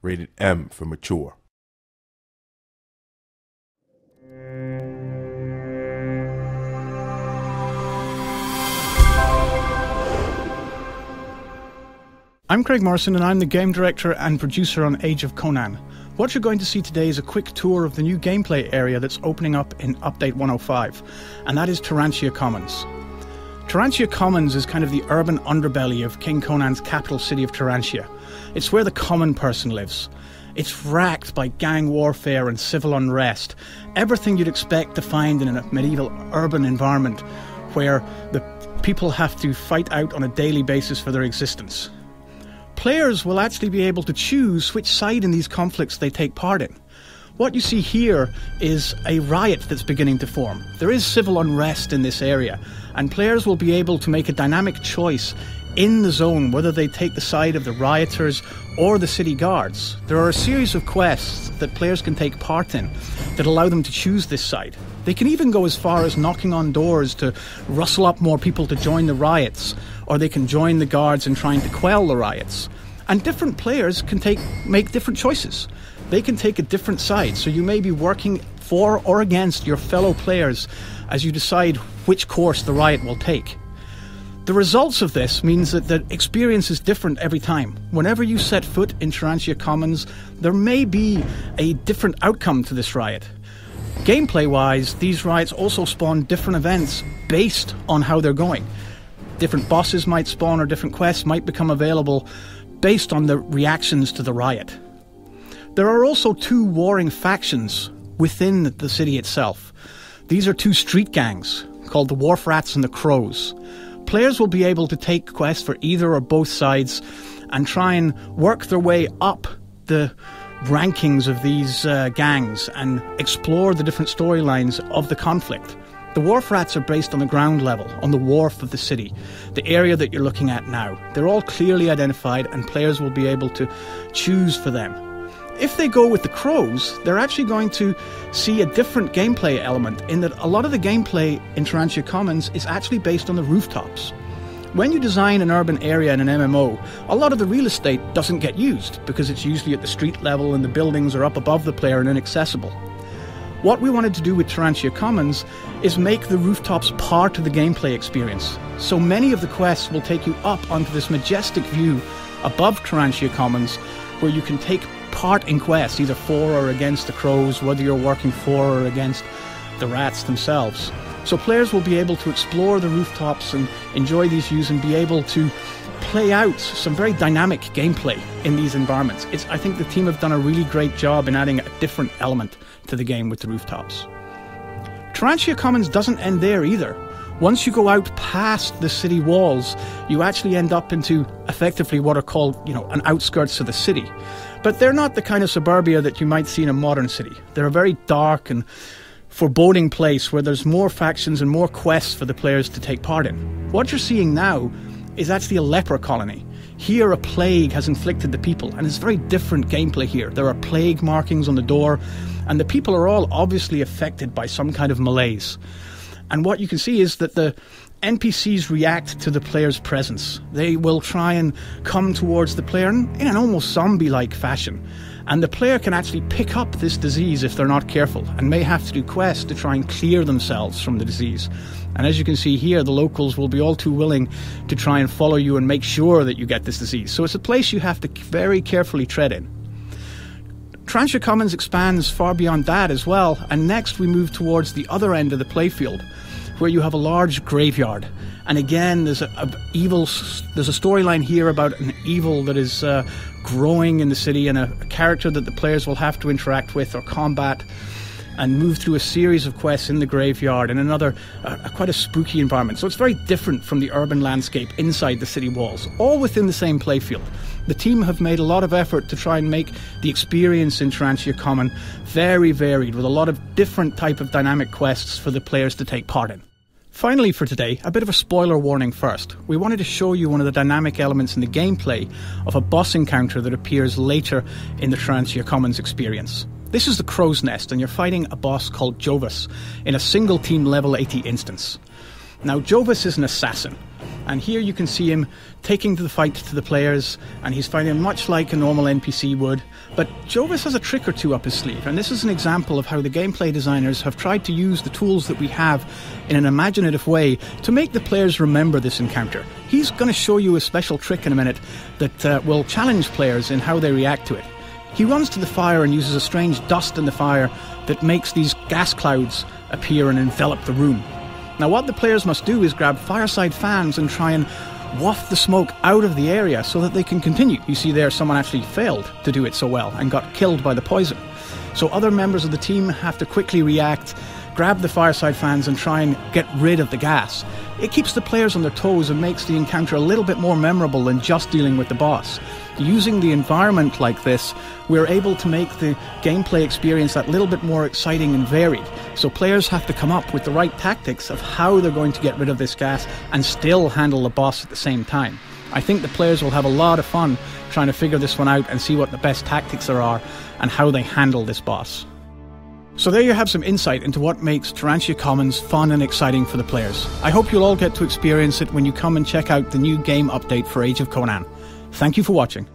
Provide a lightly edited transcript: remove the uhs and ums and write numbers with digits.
Rated M for mature. I'm Craig Morrison and I'm the game director and producer on Age of Conan. What you're going to see today is a quick tour of the new gameplay area that's opening up in Update 105, and that is Turantia Commons. Turantia Commons is kind of the urban underbelly of King Conan's capital city of Turantia. It's where the common person lives. It's racked by gang warfare and civil unrest, everything you'd expect to find in a medieval urban environment where the people have to fight out on a daily basis for their existence. Players will actually be able to choose which side in these conflicts they take part in. What you see here is a riot that's beginning to form. There is civil unrest in this area, and players will be able to make a dynamic choice in the zone whether they take the side of the rioters or the city guards. There are a series of quests that players can take part in that allow them to choose this side. They can even go as far as knocking on doors to rustle up more people to join the riots, or they can join the guards in trying to quell the riots. And different players can make different choices. They can take a different side, so you may be working for or against your fellow players as you decide which course the riot will take. The results of this means that the experience is different every time. Whenever you set foot in Turantia Commons, there may be a different outcome to this riot. Gameplay-wise, these riots also spawn different events based on how they're going. Different bosses might spawn or different quests might become available based on the reactions to the riot. There are also two warring factions within the city itself. These are two street gangs called the Wharf Rats and the Crows. Players will be able to take quests for either or both sides and try and work their way up the rankings of these gangs and explore the different storylines of the conflict. The Wharf Rats are based on the ground level, on the wharf of the city, the area that you're looking at now. They're all clearly identified and players will be able to choose for them. If they go with the Crows, they're actually going to see a different gameplay element in that a lot of the gameplay in Turantia Commons is actually based on the rooftops. When you design an urban area in an MMO, a lot of the real estate doesn't get used because it's usually at the street level and the buildings are up above the player and inaccessible. What we wanted to do with Turantia Commons is make the rooftops part of the gameplay experience. So many of the quests will take you up onto this majestic view above Turantia Commons where you can take part in quests, either for or against the Crows, whether you're working for or against the rats themselves. So players will be able to explore the rooftops and enjoy these views and be able to play out some very dynamic gameplay in these environments. I think the team have done a really great job in adding a different element to the game with the rooftops. Turantia Commons doesn't end there either. Once you go out past the city walls, you actually end up into effectively what are called, an outskirts of the city. But they're not the kind of suburbia that you might see in a modern city. They're a very dark and foreboding place where there's more factions and more quests for the players to take part in. What you're seeing now is actually a leper colony. Here a plague has inflicted the people, and it's very different gameplay here. There are plague markings on the door, and the people are all obviously affected by some kind of malaise. And what you can see is that the NPCs react to the player's presence. They will try and come towards the player in an almost zombie-like fashion. And the player can actually pick up this disease if they're not careful, and may have to do quests to try and clear themselves from the disease. And as you can see here, the locals will be all too willing to try and follow you and make sure that you get this disease. So it's a place you have to very carefully tread in. Turantia Commons expands far beyond that as well, and next we move towards the other end of the playfield, where you have a large graveyard. And again, there's a storyline here about an evil that is growing in the city, and a character that the players will have to interact with or combat, and move through a series of quests in the graveyard in another, quite a spooky environment. So it's very different from the urban landscape inside the city walls, all within the same playfield. The team have made a lot of effort to try and make the experience in Turantia Common very varied, with a lot of different type of dynamic quests for the players to take part in. Finally for today, a bit of a spoiler warning first. We wanted to show you one of the dynamic elements in the gameplay of a boss encounter that appears later in the Turantia Commons experience. This is the Crow's Nest, and you're fighting a boss called Jovis in a single team level 80 instance. Now Jovis is an assassin, And here you can see him taking the fight to the players, and he's fighting much like a normal NPC would. But Jovis has a trick or two up his sleeve, and this is an example of how the gameplay designers have tried to use the tools that we have in an imaginative way to make the players remember this encounter. He's going to show you a special trick in a minute that will challenge players in how they react to it. He runs to the fire and uses a strange dust in the fire that makes these gas clouds appear and envelop the room. Now what the players must do is grab fireside fans and try and waft the smoke out of the area so that they can continue. You see there someone actually failed to do it so well and got killed by the poison. So other members of the team have to quickly react, grab the fireside fans and try and get rid of the gas. It keeps the players on their toes and makes the encounter a little bit more memorable than just dealing with the boss. Using the environment like this, we're able to make the gameplay experience that little bit more exciting and varied. So players have to come up with the right tactics of how they're going to get rid of this gas and still handle the boss at the same time. I think the players will have a lot of fun trying to figure this one out and see what the best tactics there are and how they handle this boss. So there you have some insight into what makes Tarantia Commons fun and exciting for the players. I hope you'll all get to experience it when you come and check out the new game update for Age of Conan. Thank you for watching.